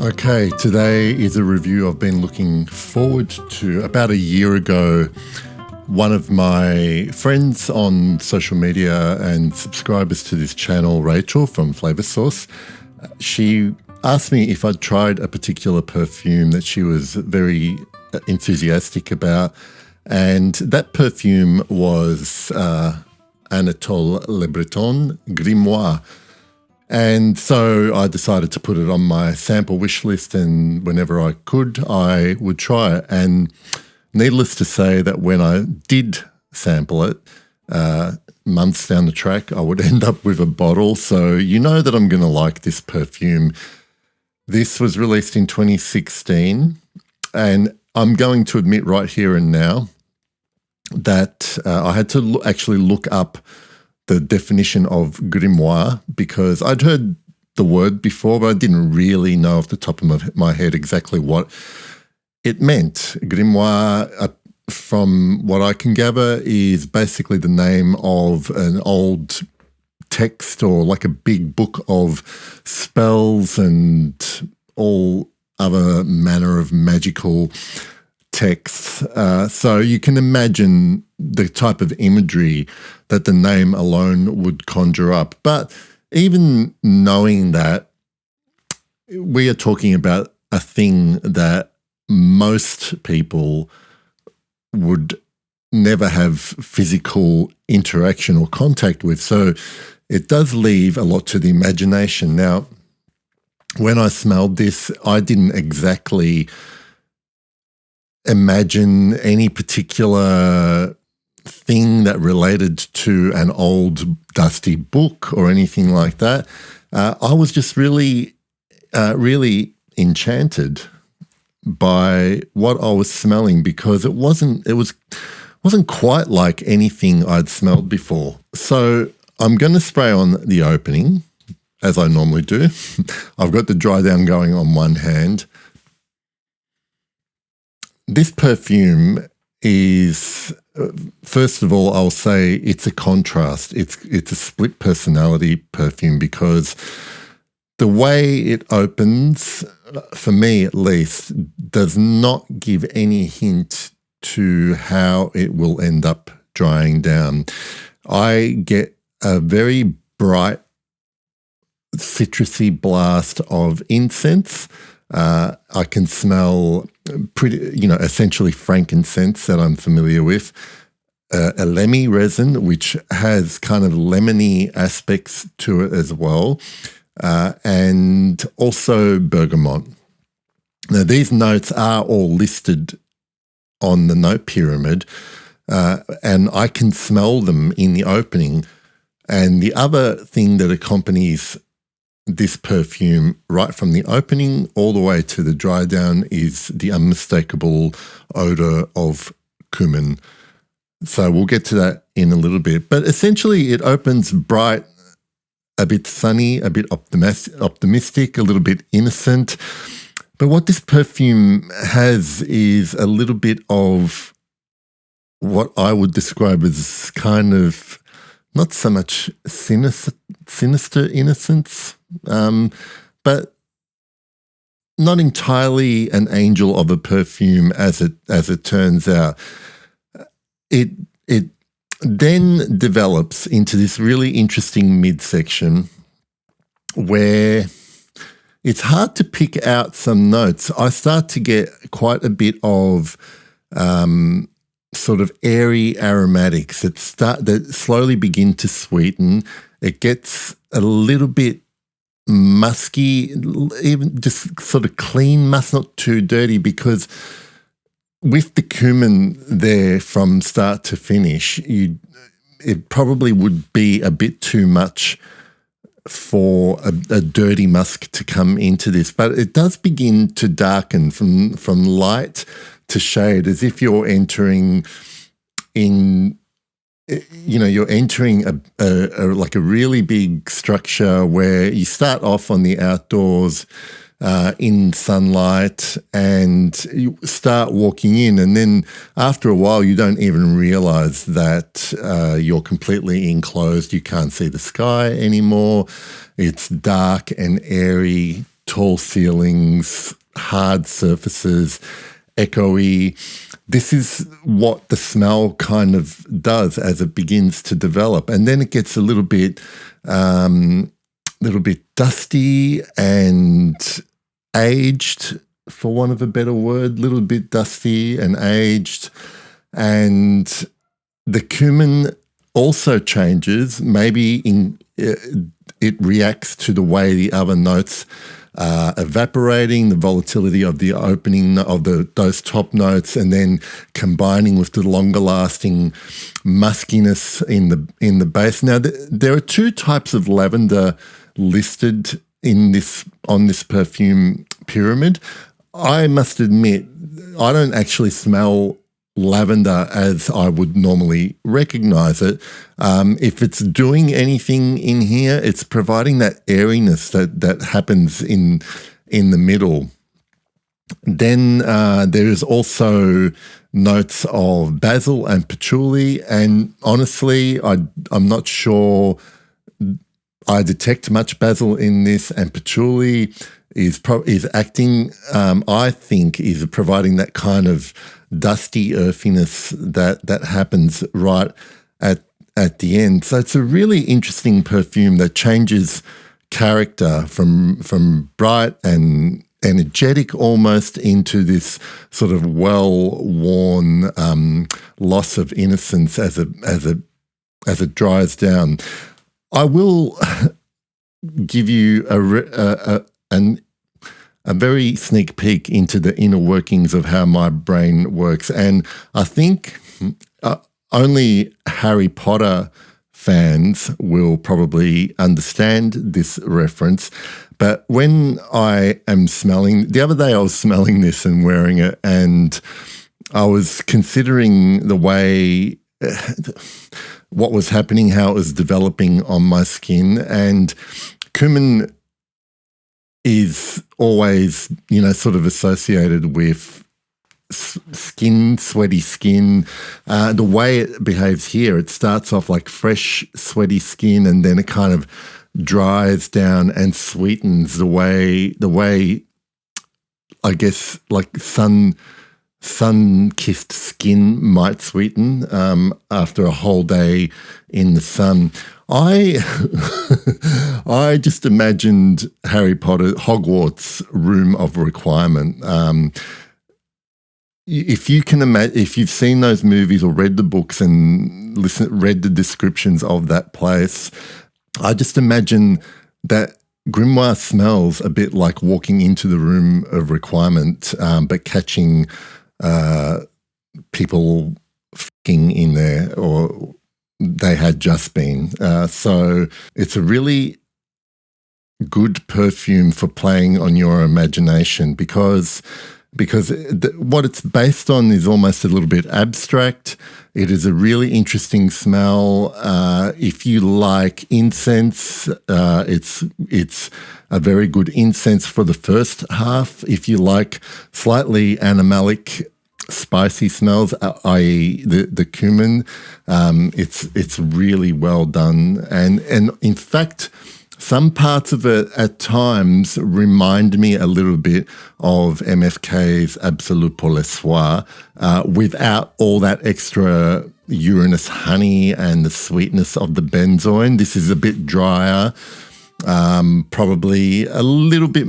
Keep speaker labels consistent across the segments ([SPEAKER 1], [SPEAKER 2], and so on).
[SPEAKER 1] Okay, today is a review I've been looking forward to. About a year ago, one of my friends on social media and subscribers to this channel, Rachel from Flavor Source, she asked me if I'd tried a particular perfume that she was very enthusiastic about, and that perfume was Anatole Lebreton GRIMOIRE. And so I decided to put it on my sample wish list, and whenever I could, I would try it. And needless to say that when I did sample it, months down the track, I would end up with a bottle. So you know that I'm going to like this perfume. This was released in 2016, and I'm going to admit right here and now that I had to actually look up the definition of grimoire, because I'd heard the word before, but I didn't really know off the top of my head exactly what it meant. Grimoire, from what I can gather, is basically the name of an old text or like a big book of spells and all other manner of magical texts. So you can imagine the type of imagery that the name alone would conjure up. But even knowing that, we are talking about a thing that most people would never have physical interaction or contact with. So it does leave a lot to the imagination. Now, when I smelled this, I didn't exactly imagine any particular thing that related to an old dusty book or anything like that. I was just really enchanted by what I was smelling, because it wasn't quite like anything I'd smelled before. So I'm going to spray on the opening, as I normally do. I've got the dry down going on one hand. This perfume is, first of all, I'll say it's a contrast. It's a split personality perfume, because the way it opens, for me at least, does not give any hint to how it will end up drying down. I get a very bright citrusy blast of incense. I can smell essentially frankincense that I'm familiar with, a lemmy resin, which has kind of lemony aspects to it as well, and also bergamot. Now, these notes are all listed on the note pyramid, and I can smell them in the opening. And the other thing that accompanies this perfume right from the opening all the way to the dry down is the unmistakable odor of cumin. So we'll get to that in a little bit. But essentially it opens bright, a bit sunny, a bit optimistic, a little bit innocent. But what this perfume has is a little bit of what I would describe as kind of not so much sinister innocence, but not entirely an angel of a perfume as it turns out. It then develops into this really interesting midsection where it's hard to pick out some notes. I start to get quite a bit of sort of airy aromatics that slowly begin to sweeten. It gets a little bit musky, even just sort of clean musk, not too dirty, because with the cumin there from start to finish, it probably would be a bit too much for a dirty musk to come into this. But it does begin to darken from light to shade, as if you're entering you're entering a really big structure where you start off on the outdoors in sunlight, and you start walking in, and then after a while you don't even realize that you're completely enclosed. You can't see the sky anymore. It's dark and airy tall ceilings, hard surfaces, echoey. This is what the smell kind of does as it begins to develop. And then it gets a little bit dusty and aged, for want of a better word, little bit dusty and aged. And the cumin also changes. Maybe it reacts to the way the other notes are evaporating, the volatility of the opening of those top notes, and then combining with the longer lasting muskiness in the base. Now, there are two types of lavender listed on this perfume pyramid. I must admit, I don't actually smell lavender as I would normally recognize it. If it's doing anything in here, it's providing that airiness that happens in the middle. Then there is also notes of basil and patchouli, and honestly, I'm not sure I detect much basil in this, and patchouli is acting, I think, is providing that kind of dusty earthiness that happens right at the end. So it's a really interesting perfume that changes character from bright and energetic almost into this sort of well-worn loss of innocence as it dries down. I will give you a very sneak peek into the inner workings of how my brain works. And I think only Harry Potter fans will probably understand this reference. But when I am the other day I was smelling this and wearing it, and I was considering the way what was happening, how it was developing on my skin. And cumin is always, sort of associated with skin, sweaty skin. The way it behaves here, it starts off like fresh, sweaty skin, and then it kind of dries down and sweetens the way I guess like sun-kissed skin might sweeten after a whole day in the sun. I just imagined Harry Potter, Hogwarts Room of Requirement. If you can imagine, if you've seen those movies or read the books and read the descriptions of that place, I just imagine that Grimoire smells a bit like walking into the Room of Requirement, but catching people f***ing in there, or they had just been. So it's a really good perfume for playing on your imagination because what it's based on is almost a little bit abstract. It is a really interesting smell. If you like incense, it's a very good incense for the first half. If you like slightly animalic, spicy smells, i.e. the cumin, it's really well done. And in fact, some parts of it at times remind me a little bit of MFK's Absolute pour le soir, without all that extra Uranus honey and the sweetness of the benzoin. This is a bit drier, probably a little bit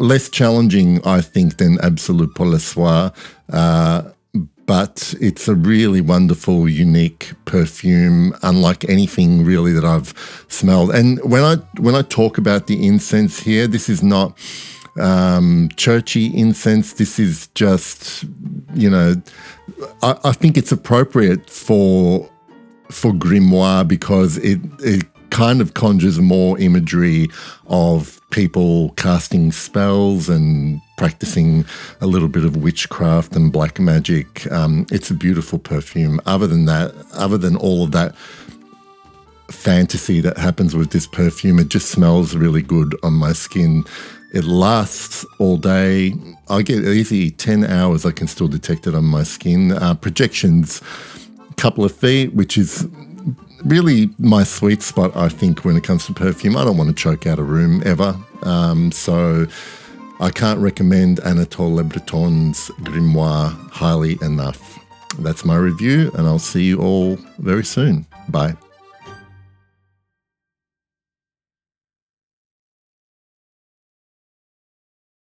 [SPEAKER 1] less challenging, I think, than Absolute pour le soir. But it's a really wonderful, unique perfume, unlike anything really that I've smelled. And when I talk about the incense here, this is not churchy incense. This is just, I think it's appropriate for Grimoire because it kind of conjures more imagery of people casting spells and practicing a little bit of witchcraft and black magic. It's a beautiful perfume. Other than all of that fantasy that happens with this perfume, it just smells really good on my skin. It lasts all day. I get easy 10 hours. I can still detect it on my skin. Projections, a couple of feet, which is really my sweet spot, I think, when it comes to perfume. I don't want to choke out a room ever. So I can't recommend Anatole Lebreton's Grimoire highly enough. That's my review, and I'll see you all very soon. Bye.